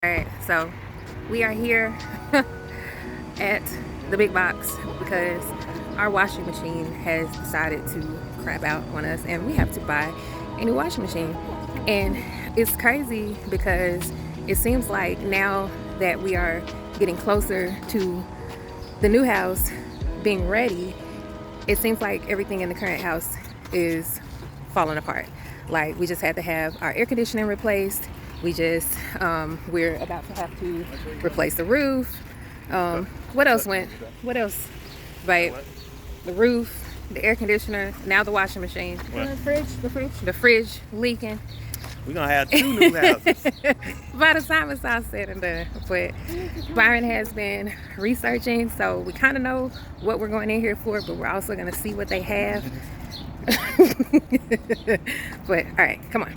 Alright, so we are here at the big box because our washing machine has decided to crap out on us and we have to buy a new washing machine. And it's crazy because it seems like now that we are getting closer to the new house being ready, it seems like everything in the current house is falling apart. Like we just had to have our air conditioning replaced. We're about to have to replace the roof. What else went? What else? Right, the roof, the air conditioner, now the washing machine, the fridge leaking. We're gonna have 2 new houses. By the time it's all said and done, but Byron has been researching, so we kind of know what we're going in here for, but we're also going to see what they have. But all right, come on.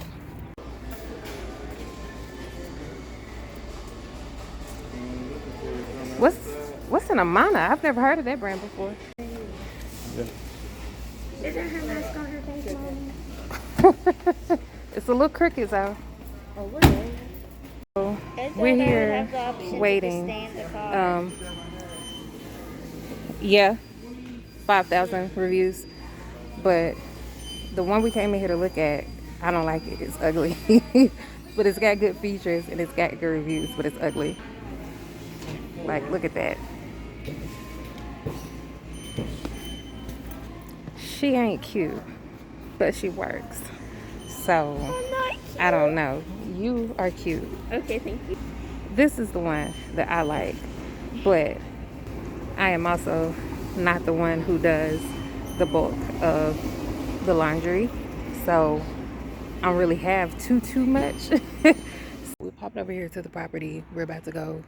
What's an Amana? I've never heard of that brand before. Is that her mask on her face, Mom? It's a little crooked though. Oh, really? So we're here waiting. Yeah, 5,000 reviews, but the one we came in here to look at, I don't like it. It's ugly. But it's got good features and it's got good reviews, but it's ugly. Like, look at that. She ain't cute, but she works. So, I don't know. You are cute. Okay, thank you. This is the one that I like, but I am also not the one who does the bulk of the laundry. So, I don't really have too much. We popped over here to the property. We're about to go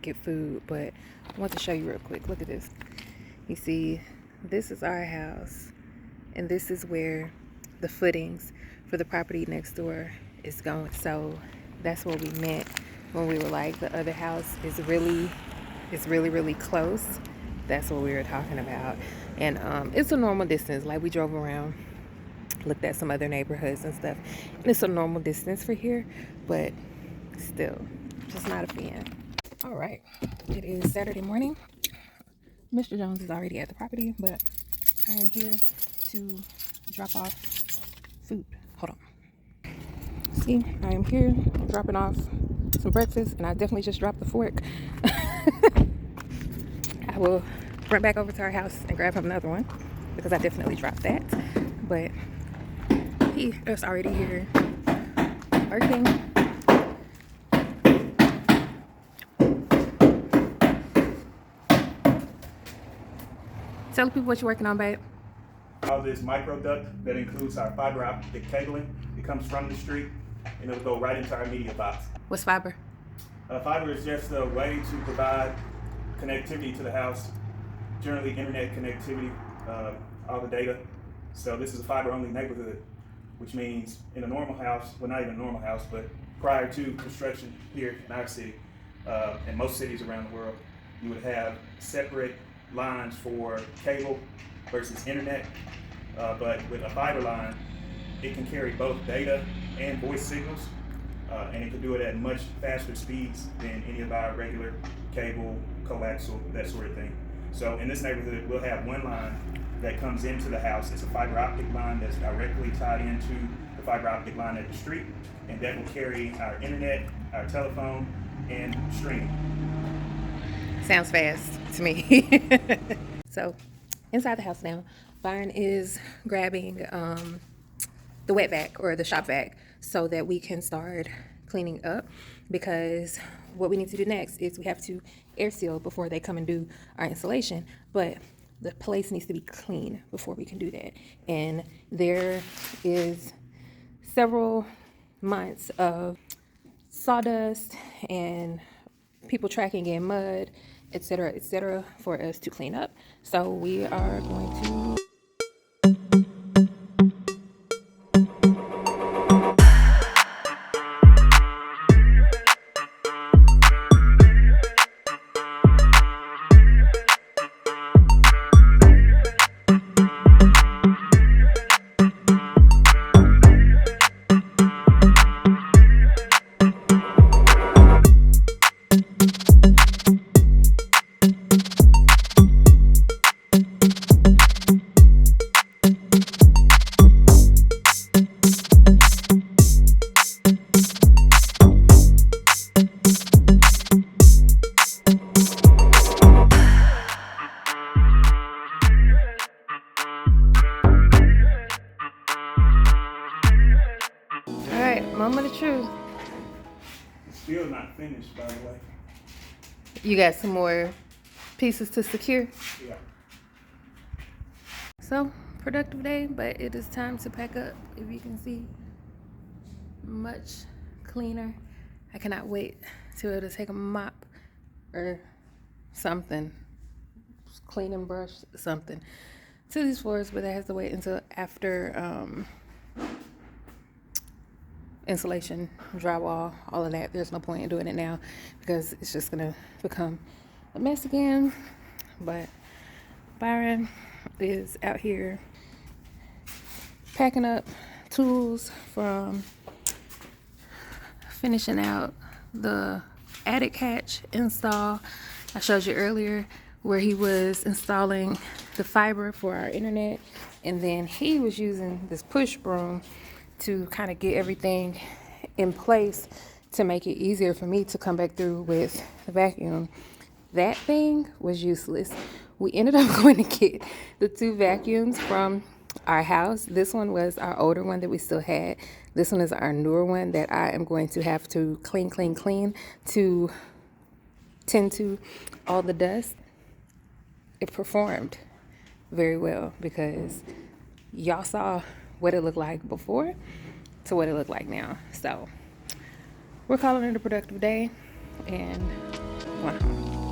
get food, but I want to show you real quick. Look at this. You see, this is our house, and this is where the footings for the property next door is going. So that's what we meant when we were like, the other house is really close. That's what we were talking about. And it's a normal distance. Like, we drove around, looked at some other neighborhoods and stuff, and it's a normal distance for here, but still just not a fan. All right, it is Saturday morning. Mr. Jones is already at the property, but I am here to drop off food. Hold on. See, I am here dropping off some breakfast, and I definitely just dropped the fork. I will run back over to our house and grab him another one because I definitely dropped that. But he is already here working. Tell the people what you're working on, babe. All this micro duct that includes our fiber optic cabling. It comes from the street and it'll go right into our media box. What's fiber? Fiber is just a way to provide connectivity to the house, generally internet connectivity, all the data. So this is a fiber only neighborhood, which means in a normal house, well, not even a normal house, but prior to construction here in our city, and most cities around the world, you would have separate lines for cable versus internet, but with a fiber line, it can carry both data and voice signals, and it can do it at much faster speeds than any of our regular cable, coaxial, that sort of thing. So in this neighborhood, we'll have one line that comes into the house. It's a fiber optic line that's directly tied into the fiber optic line at the street, and that will carry our internet, our telephone, and streaming. Sounds fast to me. So inside the house now, Byron is grabbing the wet vac or the shop vac so that we can start cleaning up, because what we need to do next is we have to air seal before they come and do our installation, but the place needs to be clean before we can do that. And there is several months of sawdust and people tracking in mud, etc., for us to clean up. So we are going to finished, by the way. You got some more pieces to secure. Yeah. So, productive day, but it is time to pack up. If you can see, much cleaner. I cannot wait to be able to take a mop or something, cleaning brush, something to these floors, but that has to wait until after insulation, drywall, all of that. There's no point in doing it now because it's just gonna become a mess again. But Byron is out here packing up tools from finishing out the attic hatch install. I showed you earlier where he was installing the fiber for our internet, and then he was using this push broom to kind of get everything in place to make it easier for me to come back through with the vacuum. That thing was useless. We ended up going to get the 2 vacuums from our house. This one was our older one that we still had. This one is our newer one that I am going to have to clean to tend to all the dust. It performed very well because y'all saw what it looked like before to what it looked like now. So we're calling it a productive day and going home.